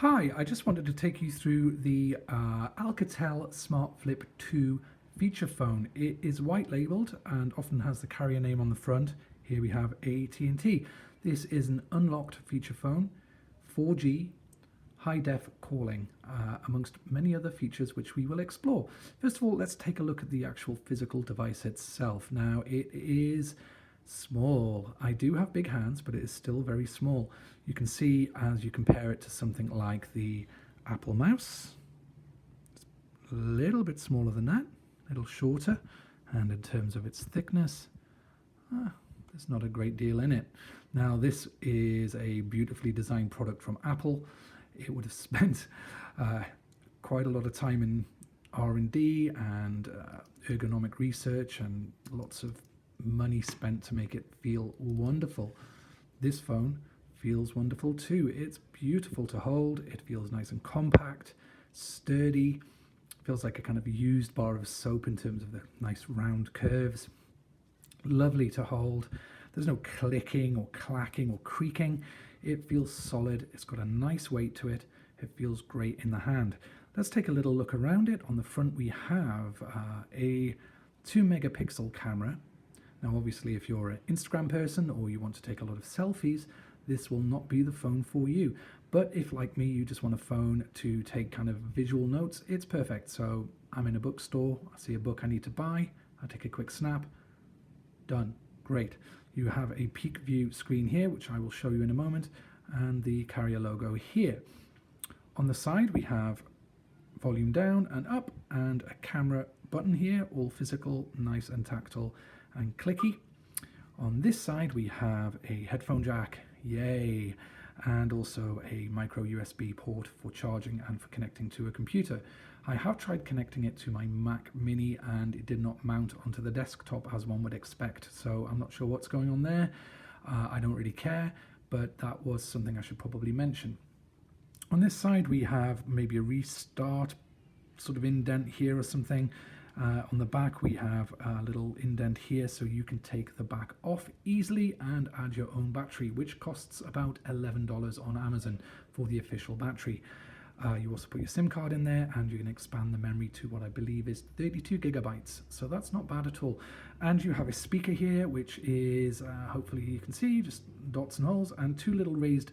Hi, I just wanted to take you through the Alcatel Smart Flip 2 feature phone. It is white labeled and often has the carrier name on the front. Here we have AT&T. This is an unlocked feature phone, 4G, high-def calling, amongst many other features which we will explore. First of all, let's take a look at the actual physical device itself. Now, it is small. I do have big hands, but it is still very small. You can see as you compare it to something like the Apple mouse, it's a little bit smaller than that, a little shorter, and in terms of its thickness, there's not a great deal in it. Now, this is a beautifully designed product from Apple. It would have spent quite a lot of time in R&D and ergonomic research and lots of money spent to make it feel wonderful. This phone feels wonderful too. It's beautiful to hold. It feels nice and compact, sturdy. Feels like a kind of used bar of soap in terms of the nice round curves. Lovely to hold. There's no clicking or clacking or creaking. It feels solid. It's got a nice weight to it. It feels great in the hand. Let's take a little look around it. On the front we have a 2 megapixel camera. Now obviously if you're an Instagram person or you want to take a lot of selfies, this will not be the phone for you. But if, like me, you just want a phone to take kind of visual notes, it's perfect. So I'm in a bookstore, I see a book I need to buy, I take a quick snap, done, great. You have a Peekaboo screen here, which I will show you in a moment, and the carrier logo here. On the side we have volume down and up and a camera button here, all physical, nice and tactile and clicky. On this side we have a headphone jack, yay, and also a micro USB port for charging and for connecting to a computer. I have tried connecting it to my Mac Mini and it did not mount onto the desktop as one would expect, so I'm not sure what's going on there. I don't really care, but that was something I should probably mention. On this side we have maybe a restart sort of indent here or something. On the back we have a little indent here so you can take the back off easily and add your own battery, which costs about $11 on Amazon for the official battery. You also put your SIM card in there and you can expand the memory to what I believe is 32 gigabytes, so that's not bad at all. And you have a speaker here which is, hopefully you can see, just dots and holes, and two little raised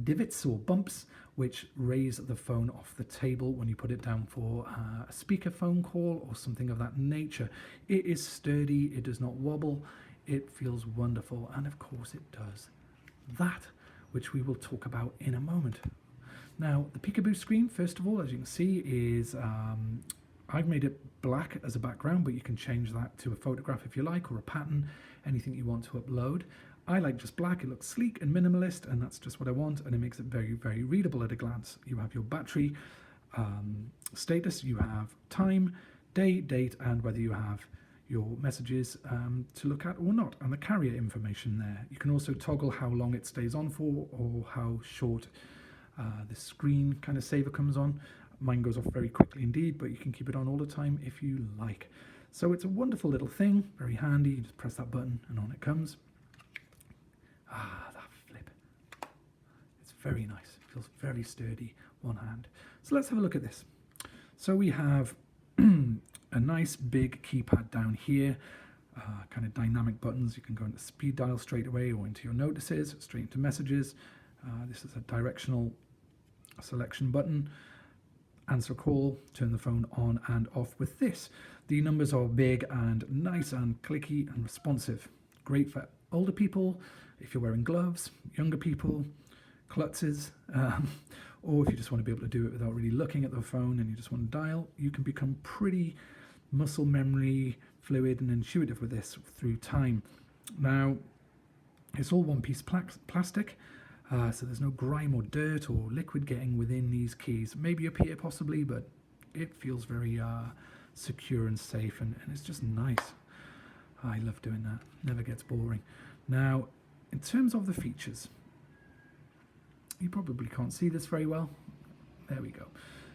divots or bumps which raise the phone off the table when you put it down for a speaker phone call or something of that nature. It is sturdy, it does not wobble, it feels wonderful, and of course it does that, which we will talk about in a moment. Now, the Peekaboo screen, first of all, as you can see, is I've made it black as a background, but you can change that to a photograph if you like, or a pattern, anything you want to upload. I like just black. It looks sleek and minimalist, and that's just what I want, and it makes it very, very readable at a glance. You have your battery status, you have time, day, date, and whether you have your messages to look at or not, and the carrier information there. You can also toggle how long it stays on for or how short the screen kind of saver comes on. Mine goes off very quickly indeed, but you can keep it on all the time if you like. So it's a wonderful little thing, very handy. You just press that button and on it comes. That flip. It's very nice. It feels very sturdy, one hand. So let's have a look at this. So we have a nice big keypad down here, kind of dynamic buttons. You can go into speed dial straight away or into your notices, straight into messages. This is a directional selection button. Answer call, turn the phone on and off with this. The numbers are big and nice and clicky and responsive. Great for older people, if you're wearing gloves, younger people, klutzes, or if you just want to be able to do it without really looking at the phone and you just want to dial, you can become pretty muscle memory fluid and intuitive with this through time. Now, it's all one-piece plastic, so there's no grime or dirt or liquid getting within these keys. Maybe up here possibly, but it feels very secure and safe, and it's just nice. I love doing that, never gets boring. Now, in terms of the features, you probably can't see this very well. There we go.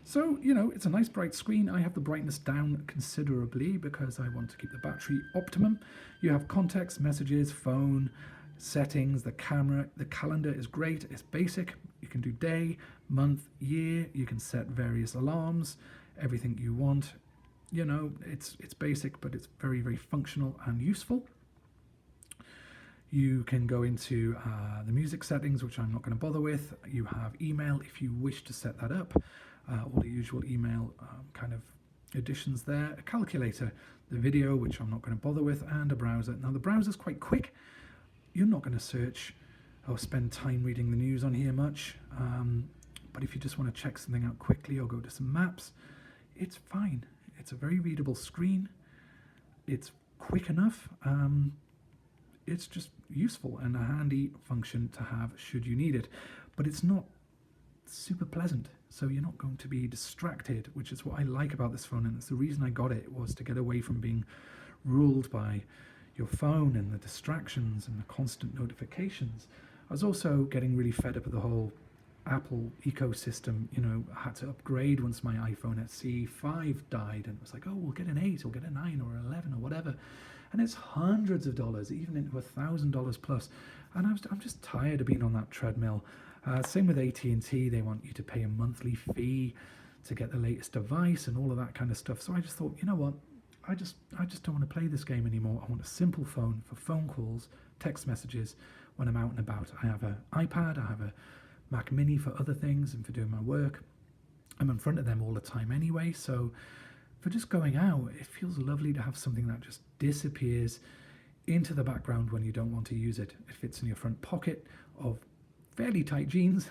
So, you know, it's a nice bright screen. I have the brightness down considerably because I want to keep the battery optimum. You have contacts, messages, phone, settings, the camera. The calendar is great. It's basic. You can do day, month, year. You can set various alarms, everything you want. You know, it's basic, but it's very, very functional and useful. You can go into the music settings, which I'm not going to bother with. You have email if you wish to set that up. All the usual email kind of additions there. A calculator, the video, which I'm not going to bother with, and a browser. Now the browser's quite quick. You're not going to search or spend time reading the news on here much. But if you just want to check something out quickly or go to some maps, it's fine. It's a very readable screen. It's quick enough. It's just useful and a handy function to have should you need it. But it's not super pleasant, so you're not going to be distracted, which is what I like about this phone, and it's the reason I got it, was to get away from being ruled by your phone and the distractions and the constant notifications. I was also getting really fed up with the whole Apple ecosystem. You know, I had to upgrade once my iPhone SE 5 died, and it was like, oh, we'll get an 8 or get a 9 or an 11 or whatever, and it's hundreds of dollars, even into $1,000 plus, and I'm just tired of being on that treadmill. Same with AT&T. They want you to pay a monthly fee to get the latest device and all of that kind of stuff. So I just thought, you know what, I just don't want to play this game anymore. I want a simple phone for phone calls, text messages when I'm out and about. I have an iPad, I have a Mac Mini for other things and for doing my work. I'm in front of them all the time anyway, so for just going out, it feels lovely to have something that just disappears into the background when you don't want to use it. It fits in your front pocket of fairly tight jeans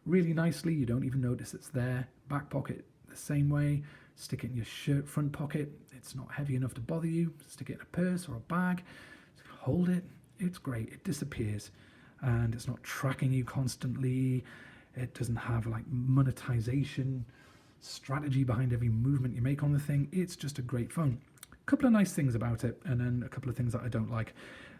really nicely. You don't even notice it's there. Back pocket the same way. Stick it in your shirt front pocket. It's not heavy enough to bother you. Stick it in a purse or a bag. Hold it. It's great. It disappears, and it's not tracking you constantly. It doesn't have like monetization strategy behind every movement you make on the thing. It's just a great phone. A couple of nice things about it, and then a couple of things that I don't like.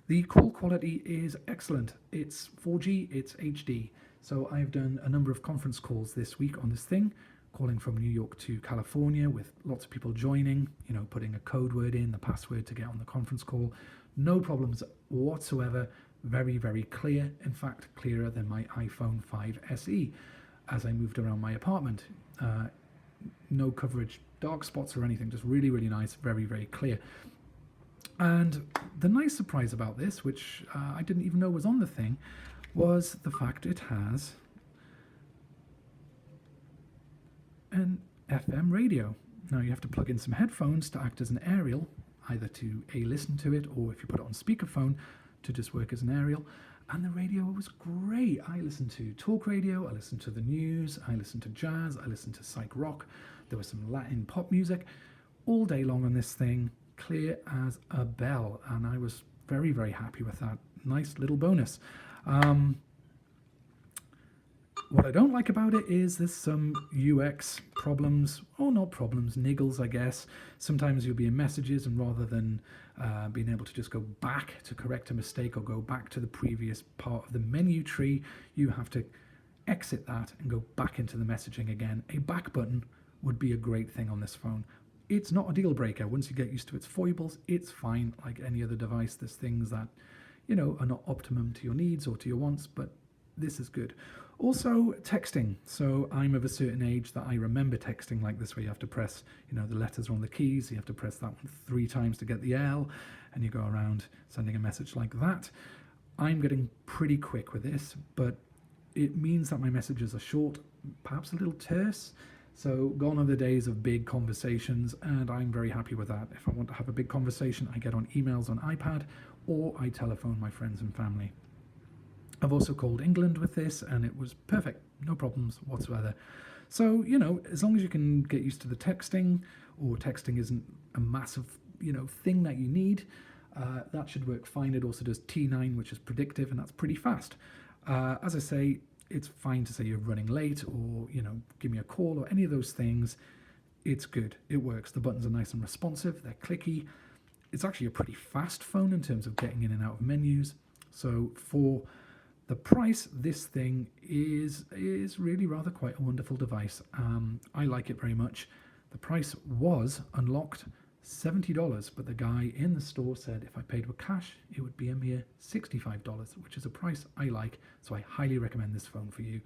The call quality is excellent. It's 4G, it's HD. So I've done a number of conference calls this week on this thing, calling from New York to California with lots of people joining, you know, putting a code word in, the password to get on the conference call. No problems whatsoever. Very, very clear. In fact, clearer than my iPhone 5 SE as I moved around my apartment. No coverage, dark spots or anything, just really, really nice, very, very clear. And the nice surprise about this, which I didn't even know was on the thing, was the fact it has an FM radio. Now you have to plug in some headphones to act as an aerial, either to listen to it, or if you put it on speakerphone, to just work as an aerial. And the radio was great. I listened to talk radio, I listened to the news, I listened to jazz, I listened to psych rock. There was some Latin pop music all day long on this thing, clear as a bell. And I was very, very happy with that. Nice little bonus. What I don't like about it is there's some UX problems, or not problems, niggles, I guess. Sometimes you'll be in messages, and rather than being able to just go back to correct a mistake or go back to the previous part of the menu tree, you have to exit that and go back into the messaging again. A back button would be a great thing on this phone. It's not a deal breaker. Once you get used to its foibles, it's fine. Like any other device, there's things that, you know, are not optimum to your needs or to your wants, but this is good. Also, texting. So I'm of a certain age that I remember texting like this, where you have to press, you know, the letters are on the keys. You have to press that one 3 times to get the L, and you go around sending a message like that. I'm getting pretty quick with this, but it means that my messages are short, perhaps a little terse. So gone are the days of big conversations, and I'm very happy with that. If I want to have a big conversation, I get on emails on iPad, or I telephone my friends and family. I've also called England with this, and it was perfect. No problems whatsoever. So, you know, as long as you can get used to the texting, or texting isn't a massive, you know, thing that you need, that should work fine. It also does T9, which is predictive, and that's pretty fast. As I say, it's fine to say you're running late, or, you know, give me a call, or any of those things. It's good. It works. The buttons are nice and responsive. They're clicky. It's actually a pretty fast phone in terms of getting in and out of menus. So for the price, this thing is really rather quite a wonderful device. I like it very much. The price was unlocked $70, but the guy in the store said if I paid with cash, it would be a mere $65, which is a price I like, so I highly recommend this phone for you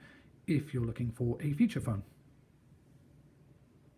if you're looking for a feature phone.